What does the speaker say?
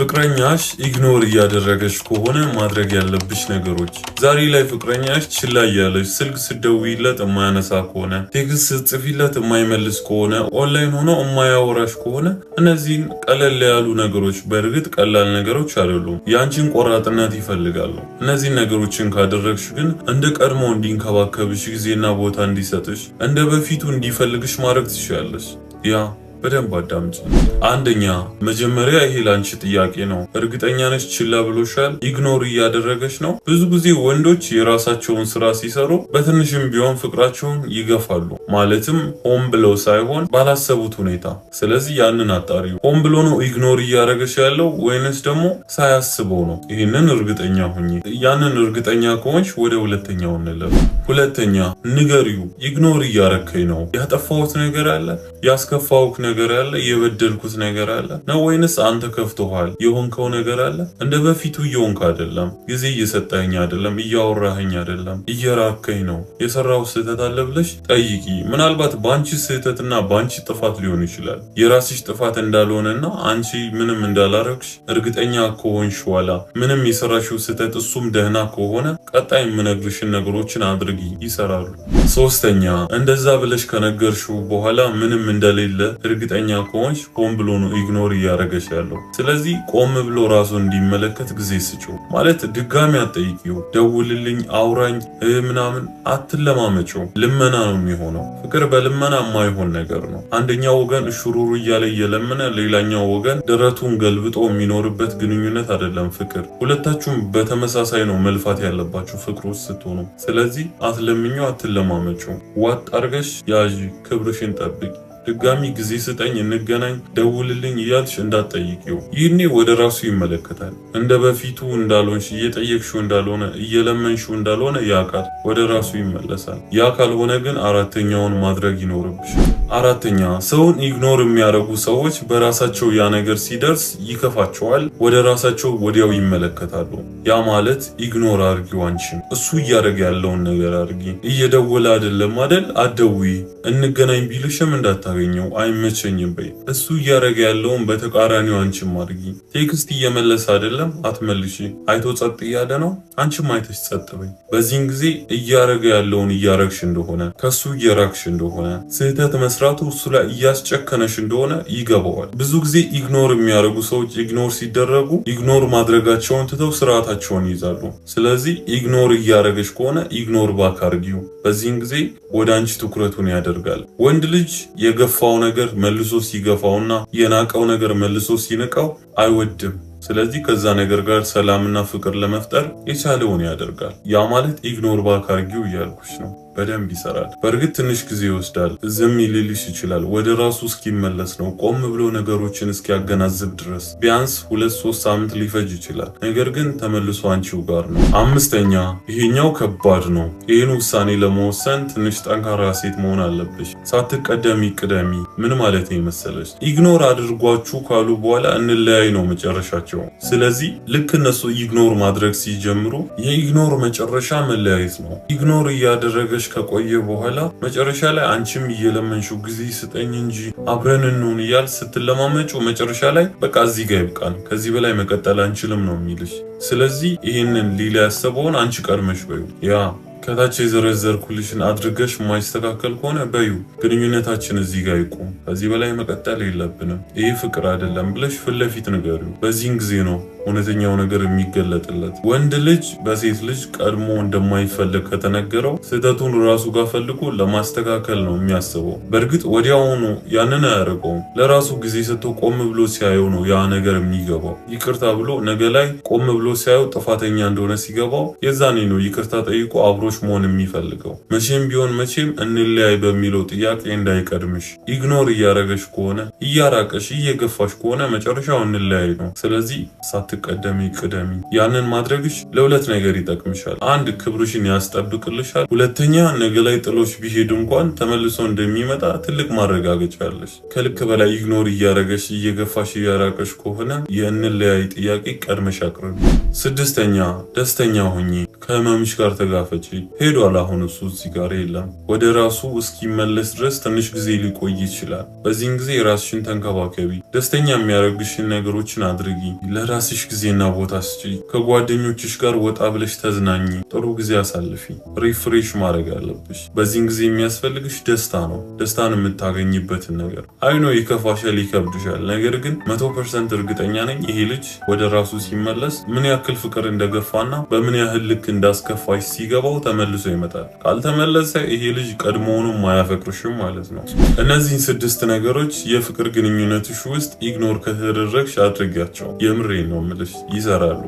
ፍቅረኛሽ ኢግኖር እያደረገሽ ከሆነ ማድረግ ያለብሽ ነገሮች። ዛሬ ላይ ፍቅረኛሽ ችላ እያለሽ ስልክ ስትደውይለት የማያነሳ ከሆነ፣ ቴክስት ስትጽፊለት የማይመልስ ከሆነ፣ ኦንላይን ሆኖ የማያወራሽ ከሆነ እነዚህን ቀለል ያሉ ነገሮች፣ በእርግጥ ቀላል ነገሮች አይደሉም፣ ያንቺን ቆራጥነት ይፈልጋሉ። እነዚህን ነገሮችን ካደረግሽ ግን እንደ ቀድሞ እንዲንከባከብሽ፣ ጊዜና ቦታ እንዲሰጥሽ፣ እንደ በፊቱ እንዲፈልግሽ ማድረግ ትችላለሽ። ያ በደንብ አዳምጪ። አንደኛ፣ መጀመሪያ ይሄ ላንቺ ጥያቄ ነው። እርግጠኛ ነሽ ችላ ብሎሻል? ኢግኖር እያደረገሽ ነው? ብዙ ጊዜ ወንዶች የራሳቸውን ስራ ሲሰሩ በትንሽም ቢሆን ፍቅራቸውን ይገፋሉ። ማለትም ሆን ብለው ሳይሆን ባላሰቡት ሁኔታ። ስለዚህ ያንን አጣሪው። ሆን ብሎ ነው ኢግኖር እያደረገሽ ያለው ወይንስ ደግሞ ሳያስበው ነው? ይህንን እርግጠኛ ሁኚ። ያንን እርግጠኛ ከሆንሽ ወደ ሁለተኛው እንለፍ። ሁለተኛ፣ ንገሪው። ኢግኖር እያረከኝ ነው። ያጠፋሁት ነገር አለ? ያስከፋሁት ነገር አለ? የበደልኩት ነገር አለ ነው ወይንስ አንተ ከፍቶሃል? የሆንከው ነገር አለ? እንደ በፊቱ እየሆንክ አይደለም። ጊዜ እየሰጠኸኝ አይደለም። እያወራኸኝ አይደለም። እየራከኝ ነው። የሰራው ስህተት አለ ብለሽ ጠይቂ። ምናልባት ባንቺ ስህተትና ባንቺ ጥፋት ሊሆን ይችላል። የራስሽ ጥፋት እንዳልሆነና አንቺ ምንም እንዳላረግሽ እርግጠኛ ከሆንሽ ኋላ ምንም የሰራሽው ስህተት እሱም ደህና ከሆነ ቀጣይ የምነግርሽን ነገሮችን አድርጊ፣ ይሰራሉ። ሶስተኛ፣ እንደዛ ብለሽ ከነገርሽው በኋላ ምንም እንደሌለ እርግጠኛ ከሆንሽ ሆን ብሎ ነው ኢግኖር እያደረገሽ ያለው። ስለዚህ ቆም ብሎ ራሱ እንዲመለከት ጊዜ ስጪው። ማለት ድጋሚ አትጠይቂው። ደውልልኝ፣ አውራኝ ምናምን አትለማመጪው። ልመና ነው የሚሆነው። ፍቅር በልመና የማይሆን ነገር ነው። አንደኛው ወገን እሽሩሩ እያለ እየለመነ ሌላኛው ወገን ደረቱን ገልብጦ የሚኖርበት ግንኙነት አይደለም ፍቅር። ሁለታችሁም በተመሳሳይ ነው መልፋት ያለባችሁ ፍቅር ውስጥ ስትሆኑ። ስለዚህ አትለምኚው፣ አትለማመጪው። ዋጥ አርገሽ ያዢ፣ ክብርሽን ጠብቂ። ድጋሚ ጊዜ ስጠኝ፣ እንገናኝ፣ ደውልልኝ እያልሽ እንዳትጠይቂው። ይህኔ ወደ ራሱ ይመለከታል። እንደ በፊቱ እንዳልሆንሽ፣ እየጠየቅሽው እንዳልሆነ፣ እየለመንሽው እንዳልሆነ ያውቃል። ወደ ራሱ ይመለሳል። ያ ካልሆነ ግን አራተኛውን ማድረግ ይኖርብሻል። አራተኛ፣ ሰውን ኢግኖር የሚያደርጉ ሰዎች በራሳቸው ያ ነገር ሲደርስ ይከፋቸዋል። ወደ ራሳቸው ወዲያው ይመለከታሉ። ያ ማለት ኢግኖር አድርጊው። አንቺም እሱ እያደረገ ያለውን ነገር አድርጊ። እየደወለ አይደለም አይደል? አትደውይ። እንገናኝ ቢልሽም እንዳታገኘው፣ አይመቸኝም በይ። እሱ እያደረገ ያለውን በተቃራኒው አንቺም አድርጊ። ቴክስት እየመለሰ አይደለም? አትመልሺ። አይቶ ጸጥ እያለ ነው? አንቺም አይተሽ ጸጥ በይ። በዚህን ጊዜ እያደረገ ያለውን እያረግሽ እንደሆነ፣ ከሱ እየራቅሽ እንደሆነ፣ ስህተት መስራቱ እሱ ላይ እያስጨከነሽ እንደሆነ ይገባዋል። ብዙ ጊዜ ኢግኖር የሚያደርጉ ሰዎች ኢግኖር ሲደረጉ ኢግኖር ማድረጋቸውን ትተው ስርዓታቸውን ይይዛሉ። ስለዚህ ኢግኖር እያደረገሽ ከሆነ ኢግኖር ባክ አድርጊው። በዚህን ጊዜ ወደ አንቺ ትኩረቱን ያደርጋል። ወንድ ልጅ የገፋው ነገር መልሶ ሲገፋውና የናቀው ነገር መልሶ ሲንቀው አይወድም። ስለዚህ ከዛ ነገር ጋር ሰላምና ፍቅር ለመፍጠር የቻለውን ያደርጋል። ያ ማለት ኢግኖር ባክ አድርጊው እያልኩሽ ነው። በደንብ ይሰራል። በእርግጥ ትንሽ ጊዜ ይወስዳል። ዝም ይልልሽ ይችላል። ወደ ራሱ እስኪመለስ ነው። ቆም ብሎ ነገሮችን እስኪያገናዝብ ድረስ ቢያንስ 2-3 ሳምንት ሊፈጅ ይችላል። ነገር ግን ተመልሶ አንቺው ጋር ነው። አምስተኛ፣ ይሄኛው ከባድ ነው። ይህን ውሳኔ ለመወሰን ትንሽ ጠንካራ ሴት መሆን አለብሽ። ሳትቀደሚ ቅደሚ። ምን ማለት ነው መሰለሽ? ኢግኖር አድርጓችሁ ካሉ በኋላ እንለያይ ነው መጨረሻቸው። ስለዚህ ልክ እነሱ ኢግኖር ማድረግ ሲጀምሩ የኢግኖር መጨረሻ መለያየት ነው። ኢግኖር እያደረገ ከቆየ በኋላ መጨረሻ ላይ አንቺም እየለመንሽው ጊዜ ስጠኝ እንጂ አብረን እንሁን እያል ስትለማመጩ መጨረሻ ላይ በቃ እዚህ ጋር ይብቃን፣ ከዚህ በላይ መቀጠል አንችልም ነው የሚልሽ። ስለዚህ ይሄንን ሊላ ያሰበውን አንቺ ቀድመሽ በዩ። ያ ከታች የዘረዘርኩልሽን አድርገሽ የማይስተካከል ከሆነ በዩ ግንኙነታችን እዚህ ጋር ይቁም፣ ከዚህ በላይ መቀጠል የለብንም፣ ይሄ ፍቅር አይደለም ብለሽ ፊት ለፊት ንገሪው። በዚህን ጊዜ ነው እውነተኛው ነገር የሚገለጥለት። ወንድ ልጅ በሴት ልጅ ቀድሞ እንደማይፈልግ ከተነገረው ስህተቱን ራሱ ጋር ፈልጎ ለማስተካከል ነው የሚያስበው። በእርግጥ ወዲያውኑ ያንን አያደርገውም። ለራሱ ጊዜ ሰጥቶ ቆም ብሎ ሲያየው ነው ያ ነገር የሚገባው። ይቅርታ ብሎ ነገ ላይ ቆም ብሎ ሲያየው ጥፋተኛ እንደሆነ ሲገባው የዛኔ ነው ይቅርታ ጠይቆ አብሮሽ መሆን የሚፈልገው። መቼም ቢሆን መቼም እንለያይ በሚለው ጥያቄ እንዳይቀድምሽ። ኢግኖር እያረገሽ ከሆነ፣ እያራቀሽ፣ እየገፋሽ ከሆነ መጨረሻው እንለያይ ነው። ስለዚህ ሳትቀደሚ ቅደሚ። ያንን ማድረግሽ ለሁለት ነገር ይጠቅምሻል። አንድ፣ ክብርሽን ያስጠብቅልሻል። ሁለተኛ፣ ነገ ላይ ጥሎሽ ቢሄድ እንኳን ተመልሶ እንደሚመጣ ትልቅ ማረጋገጫ አለሽ። ከልክ በላይ ኢግኖር እያረገሽ፣ እየገፋሽ፣ እያራቀሽ ከሆነ የእንለያይ ጥያቄ ቀድመሽ አቅርቢ። ስድስተኛ ደስተኛ ሁኚ። ከህመምሽ ጋር ተጋፈጪ። ሄዷል። አሁን እሱ እዚህ ጋር የለም። ወደ ራሱ እስኪመለስ ድረስ ትንሽ ጊዜ ሊቆይ ይችላል። በዚህን ጊዜ ራስሽን ተንከባከቢ። ደስተኛ የሚያደርግሽን ነገሮችን አድርጊ። ለራስሽ ጊዜና ቦታ ስጪ። ከጓደኞችሽ ጋር ወጣ ብለሽ ተዝናኚ። ጥሩ ጊዜ አሳልፊ። ሪፍሬሽ ማድረግ አለብሽ። በዚህን ጊዜ የሚያስፈልግሽ ደስታ ነው። ደስታን የምታገኝበትን ነገር አይኖ ይከፋሻል፣ ይከብድሻል። ነገር ግን 100% እርግጠኛ ነኝ ይሄ ልጅ ወደ ራሱ ሲመለስ ምን ያክል ፍቅር እንደገፋና በምን ያህል ልክ እንዳስከፋሽ ሲገባው ተመልሶ ይመጣል። ካልተመለሰ ይሄ ልጅ ቀድሞውንም አያፈቅርሽም ማለት ነው። እነዚህን 6 ነገሮች የፍቅር ግንኙነትሽ ውስጥ ኢግኖር ከተደረግሽ አድርጊያቸው። የምሬን ነው የምልሽ፣ ይሰራሉ።